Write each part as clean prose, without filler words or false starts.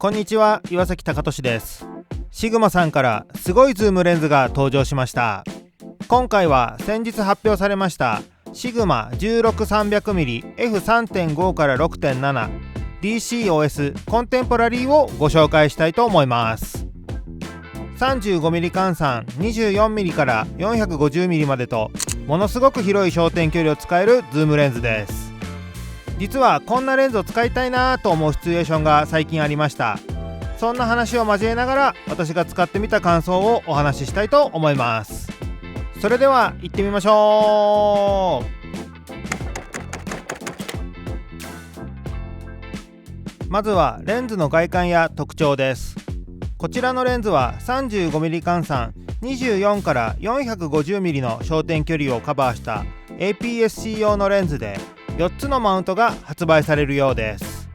こんにちは、岩崎貴俊です。シグマさんからすごいズームレンズが登場しました。今回は先日発表されましたシグマ 16-300mm F3.5 から 6.7 DCOS コンテンポラリーをご紹介したいと思います。 35mm 換算 24mm から 450mm までとものすごく広い焦点距離を使えるズームレンズです。実はこんなレンズを使いたいなと思うシチュエーションが最近ありました。そんな話を交えながら私が使ってみた感想をお話ししたいと思います。それでは行ってみましょう。まずはレンズの外観や特徴です。こちらのレンズは 35mm 換算24から 450mm の焦点距離をカバーした APS-C 用のレンズで4つのマウントが発売されるようです。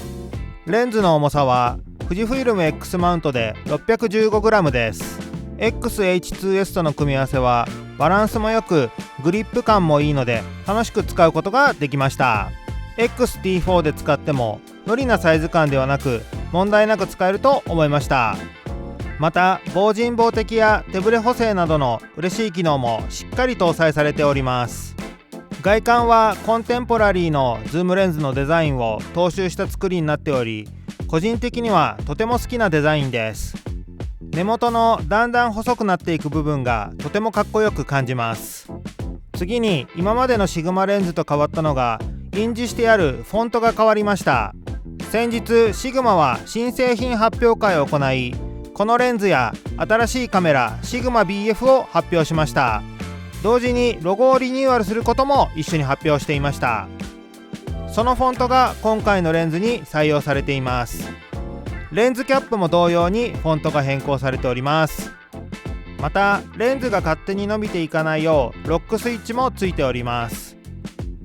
レンズの重さは富士フイルム X マウントで 615g です。 XH2S との組み合わせはバランスも良くグリップ感もいいので楽しく使うことができました。 XT4 で使っても無理なサイズ感ではなく問題なく使えると思いました。また防塵防滴や手ブレ補正などの嬉しい機能もしっかり搭載されております。外観はコンテンポラリーのズームレンズのデザインを踏襲した作りになっており、個人的にはとても好きなデザインです。根元のだんだん細くなっていく部分がとてもかっこよく感じます。次に今までのシグマレンズと変わったのが印字してあるフォントが変わりました。先日シグマは新製品発表会を行い、このレンズや新しいカメラシグマ BF を発表しました。同時にロゴをリニューアルすることも一緒に発表していました。そのフォントが今回のレンズに採用されています。レンズキャップも同様にフォントが変更されております。またレンズが勝手に伸びていかないようロックスイッチもついております。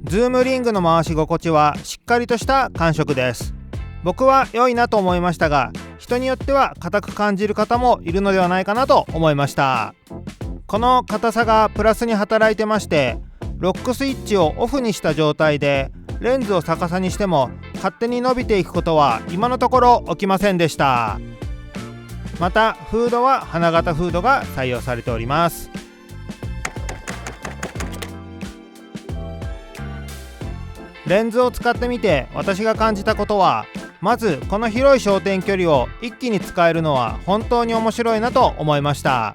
ズームリングの回し心地はしっかりとした感触です。僕は良いなと思いましたが、人によっては硬く感じる方もいるのではないかなと思いました。この硬さがプラスに働いてまして、ロックスイッチをオフにした状態でレンズを逆さにしても勝手に伸びていくことは今のところ起きませんでした。またフードは花形フードが採用されております。レンズを使ってみて私が感じたことは、まずこの広い焦点距離を一気に使えるのは本当に面白いなと思いました。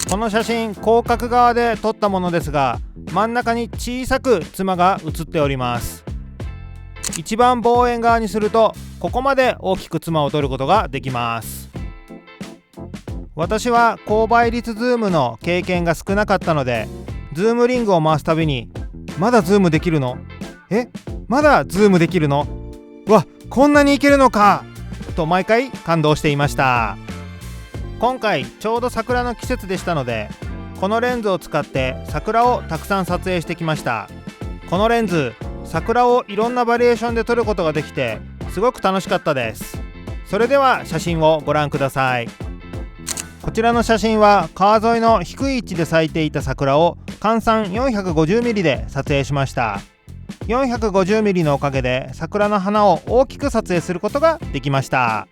この写真広角側で撮ったものですが、真ん中に小さく妻が写っております。一番望遠側にするとここまで大きく妻を撮ることができます。私は高倍率ズームの経験が少なかったので、ズームリングを回すたびにまだズームできるの？まだズームできるの？わ、こんなにいけるのかと毎回感動していました。今回ちょうど桜の季節でしたので、このレンズを使って桜をたくさん撮影してきました。このレンズ、桜をいろんなバリエーションで撮ることができてすごく楽しかったです。それでは写真をご覧ください。こちらの写真は川沿いの低い位置で咲いていた桜を換算 450mm で撮影しました。450mm のおかげで桜の花を大きく撮影することができました。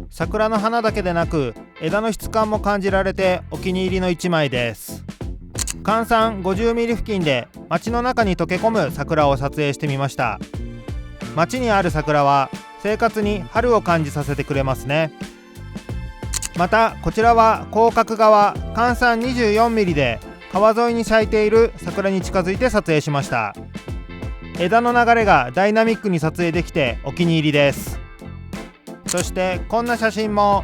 桜の花だけでなく枝の質感も感じられてお気に入りの一枚です。換算 50mm 付近で街の中に溶け込む桜を撮影してみました。街にある桜は生活に春を感じさせてくれますね。またこちらは広角側換算 24mm で川沿いに咲いている桜に近づいて撮影しました。枝の流れがダイナミックに撮影できてお気に入りです。そしてこんな写真も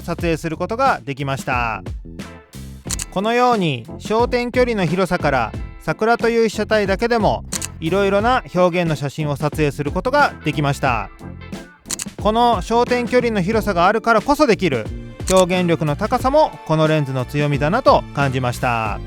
撮影することができました。このように焦点距離の広さから桜という被写体だけでもいろいろな表現の写真を撮影することができました。この焦点距離の広さがあるからこそできる表現力の高さもこのレンズの強みだなと感じました。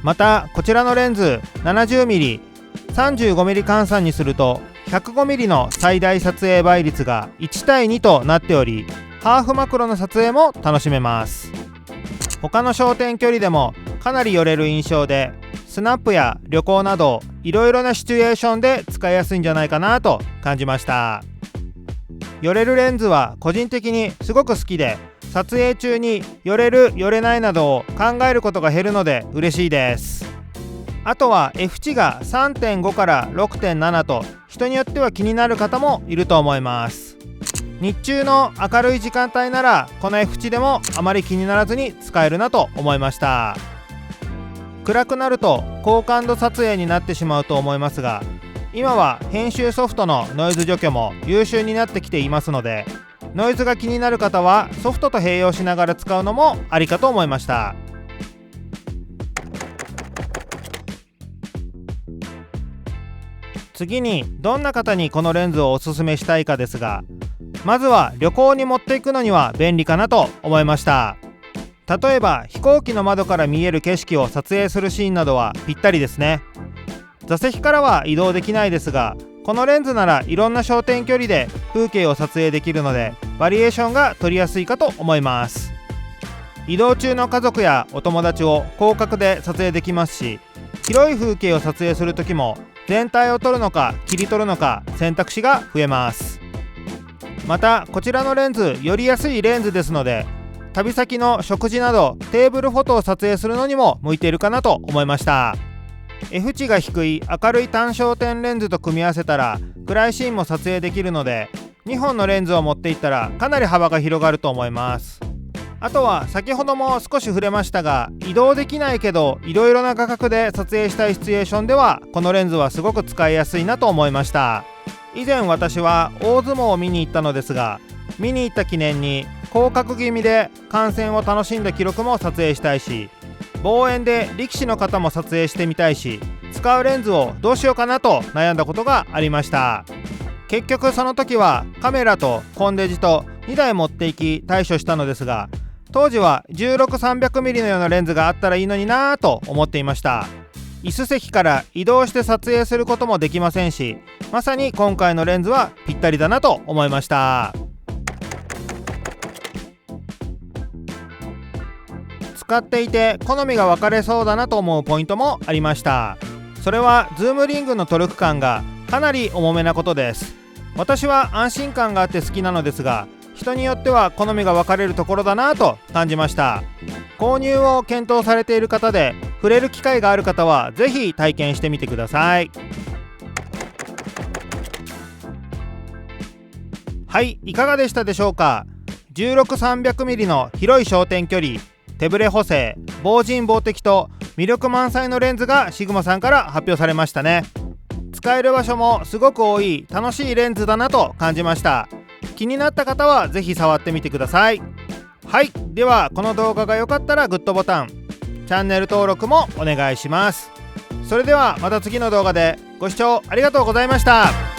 またこちらのレンズ 70mm、35mm 換算にすると 105mm の最大撮影倍率が1対2となっており、ハーフマクロの撮影も楽しめます。他の焦点距離でもかなり寄れる印象で、スナップや旅行などいろいろなシチュエーションで使いやすいんじゃないかなと感じました。寄れるレンズは個人的にすごく好きで、撮影中に寄れる寄れないなどを考えることが減るので嬉しいです。あとは F 値が 3.5 から 6.7 と人によっては気になる方もいると思います。日中の明るい時間帯ならこの F 値でもあまり気にならずに使えるなと思いました。暗くなると高感度撮影になってしまうと思いますが、今は編集ソフトのノイズ除去も優秀になってきていますので、ノイズが気になる方はソフトと併用しながら使うのもありかと思いました。次にどんな方にこのレンズをおすすめしたいかですが、まずは旅行に持っていくのには便利かなと思いました。例えば飛行機の窓から見える景色を撮影するシーンなどはぴったりですね。座席からは移動できないですが、このレンズならいろんな焦点距離で風景を撮影できるのでバリエーションが取りやすいかと思います。移動中の家族やお友達を広角で撮影できますし、広い風景を撮影する時も全体を撮るのか切り取るのか選択肢が増えます。またこちらのレンズ寄りやすいレンズですので、旅先の食事などテーブルフォトを撮影するのにも向いているかなと思いました。F 値が低い明るい単焦点レンズと組み合わせたら暗いシーンも撮影できるので、2本のレンズを持っていったらかなり幅が広がると思います。あとは先ほども少し触れましたが、移動できないけどいろいろな画角で撮影したいシチュエーションではこのレンズはすごく使いやすいなと思いました。以前私は大相撲を見に行ったのですが、見に行った記念に広角気味で観戦を楽しんだ記録も撮影したいし、望遠で力士の方も撮影してみたいし、使うレンズをどうしようかなと悩んだことがありました。結局その時はカメラとコンデジと2台持っていき対処したのですが、当時は 16-300mm のようなレンズがあったらいいのになぁと思っていました。椅子席から移動して撮影することもできませんし、まさに今回のレンズはぴったりだなと思いました。使っていて好みが分かれそうだなと思うポイントもありました。それはズームリングのトルク感がかなり重めなことです。私は安心感があって好きなのですが、人によっては好みが分かれるところだなと感じました。購入を検討されている方で触れる機会がある方はぜひ体験してみてください。はい、いかがでしたでしょうか。 16-300mm の広い焦点距離、手ブレ補正、防塵防滴と魅力満載のレンズがシグマさんから発表されましたね。使える場所もすごく多い楽しいレンズだなと感じました。気になった方はぜひ触ってみてください。はい、ではこの動画が良かったらグッドボタン、チャンネル登録もお願いします。それではまた次の動画でご視聴ありがとうございました。